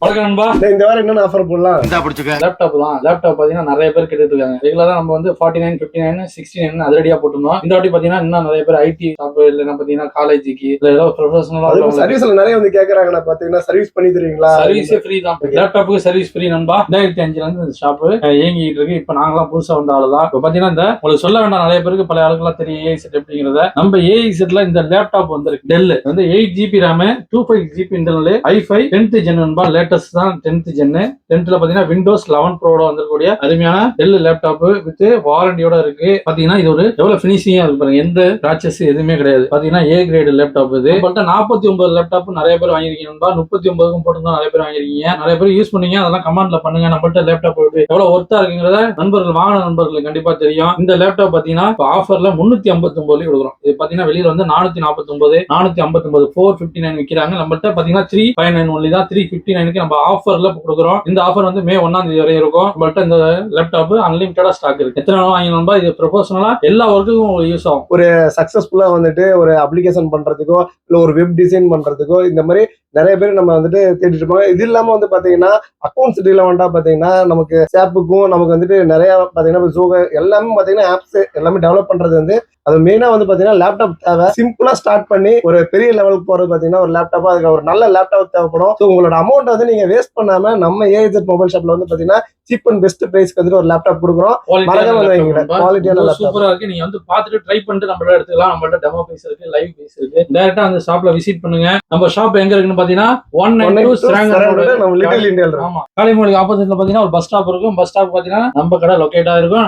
வணக்கம் நண்பா. இந்த வாரம் என்ன ஆஃபர் போடலாம்? லேப்டாப் தான். லேப்டாப் பாத்தீங்கன்னா நிறைய பேர் கேட்டுட்டு இருக்காங்க. ரெகுலரா நம்ம வந்து 49, 59, 69 அதிரடியா போட்டுருந்தோம். இந்த வாட்டி பாத்தீங்கன்னா இன்னும் நிறைய பேர் ஐடி ஷாப் இல்லைன்னா பாத்தீங்கன்னா காலேஜுக்கு இல்ல ஏதோ ப்ரொஃபஷனலா சர்வீஸ்ல நிறைய வந்து கேக்குறாங்க. பாத்தீங்கன்னா சர்வீஸ் பண்ணி தருவீங்களா? சர்வீஸே ஃப்ரீ தான். லேப்டாப்புக்கு சர்வீஸ் ஃப்ரீ நண்பா. 2005ல இருந்து இந்த ஷாப் இயங்கிட்டு இருக்கு. இப்ப நாங்களாம் புதுசா வந்த ஆளுதான். இப்ப பாத்தீங்கன்னா இந்த உங்களுக்கு சொல்ல வேண்டாம், நிறைய பேருக்கு பல ஆளுக்கெல்லாம் தெரியும் ஏஐ செட் அப்படிங்கிறத. நம்ம ஏஐ செட்ல இந்த லேப்டாப் வந்திருக்கு. டெல் வந்து 8GB RAM 25GB internal i5 10th gen நண்பா. லேட்டஸ்ட் தான் 10th ஜென். 10th பாத்தீங்கன்னா விண்டோஸ் 11 ப்ரோட வந்திருக்கக்கூடிய அருமையான டெல் லேப்டாப் வித் வாரண்டியோட இருக்கு. பாத்தீங்கன்னா இது ஒரு எவ்வளவு பினிஷிங்கா இருக்கு பாருங்க. எந்த கிராச்சஸ் எதுவுமே கிடையாது. பாத்தீங்கன்னா ஏ கிரேட் லேப்டாப் இது. நம்மள்ட்ட 49 லேப்டாப் நிறைய பேர் வாங்கிருக்கீங்க நண்பா. 39க்கும் போட்டு நிறைய பேர் வாங்கிருக்கீங்க. நிறைய பேர் யூஸ் பண்ணீங்க. அதெல்லாம் கமெண்ட்ல பண்ணுங்க. நம்மள்ட்ட லேப்டாப் எவ்வளவு ஒர்த்தா இருக்குங்கிறத நண்பர்கள் வாங்கின நண்பர்களுக்கு கண்டிப்பா தெரியும். இந்த லேப்டாப் பாத்தீங்கன்னா ஆஃபர்ல 359 கொடுக்குறோம். இது பாத்தீங்கன்னா வெளியில வந்து 449, 459 459 விற்கிறாங்க. நம்மள்ட்ட பாத்தீங்கன்னா 359 ஒன்லி தான். 359க்கு நம்ம ஆஃபர்ல கொடுக்குறோம். இந்த ஆஃபர் வந்து மே 1ஆம் தேதி வரை இருக்கும். நம்மள்ட்ட இந்த லேப்டாப் அன்லிமிட்டடா ஸ்டாக் இருக்கு. எத்தனை நாள் வாங்கினோம்பா. இது ப்ரொபோஷனலா எல்லா ஒர்க்குக்கும் உங்களுக்கு யூஸ் ஆகும். ஒரு சக்சஸ்ஃபுல்லா வந்துட்டு ஒரு அப்ளிகேஷன் பண்றதுக்கோ இல்ல ஒரு வெப் டிசைன் பண்றதுக்கோ இந்த மாதிரி நிறைய பேர் நம்ம வந்துட்டு தேடிட்டு இருப்பாங்க. இது இல்லாம வந்து பாத்தீங்கன்னா அக்கௌண்ட்ஸ் ரிலவெண்டா பாத்தீங்கன்னா நமக்கு சேப்புக்கும் நமக்கு வந்துட்டு நிறைய பாத்தீங்கன்னா ஜூக எல்லாமே பாத்தீங்கன்னா ஆப்ஸ் எல்லாமே டெவலப் பண்றது வந்து அது மெயினா வந்து பாத்தீங்கன்னா லேப்டாப் தேவை. சிம்பிளா ஸ்டார்ட் பண்ணி ஒரு பெரிய லெவலுக்கு போறது பாத்தீங்கன்னா ஒரு லேப்டாப், அதுக்கு ஒரு நல்ல லேப்டாப் தேவைப்படும். ஸோ உங்களோட அமௌண்ட் வந்து நீங்க வேஸ்ட் பண்ணாம நம்ம ஏஐஜெட் மொபைல் ஷாப்ல வந்து பாத்தீங்கன்னா சீப் அண்ட் பெஸ்ட் பிரைஸ்க்கு வந்து ஒரு லேப்டாப் கொடுக்குறோம். குவாலிட்டியான சூப்பரா இருக்கு. நீங்க வந்து பாத்துட்டு ட்ரை பண்ணிட்டு நம்மள எடுத்துக்கலாம். நம்மள்ட்ட டெமோ பீஸ் இருக்கு, லைவ் பீஸ் இருக்கு. டைரக்டா அந்த ஷாப்ல விசிட் பண்ணுங்க. நம்ம ஷாப் எங்க இருக்குன்னு பாத்தீங்கன்னா 192 நம்ம லிட்டில் இந்தியால. ஆமா, காளிமூலிக்கு ஆப்போசிட்ல பாத்தீங்கன்னா ஒரு பஸ் ஸ்டாப் இருக்கும். பஸ் ஸ்டாப் பாத்தீங்கன்னா நம்ம கடை லொகேட்டா இருக்கும்.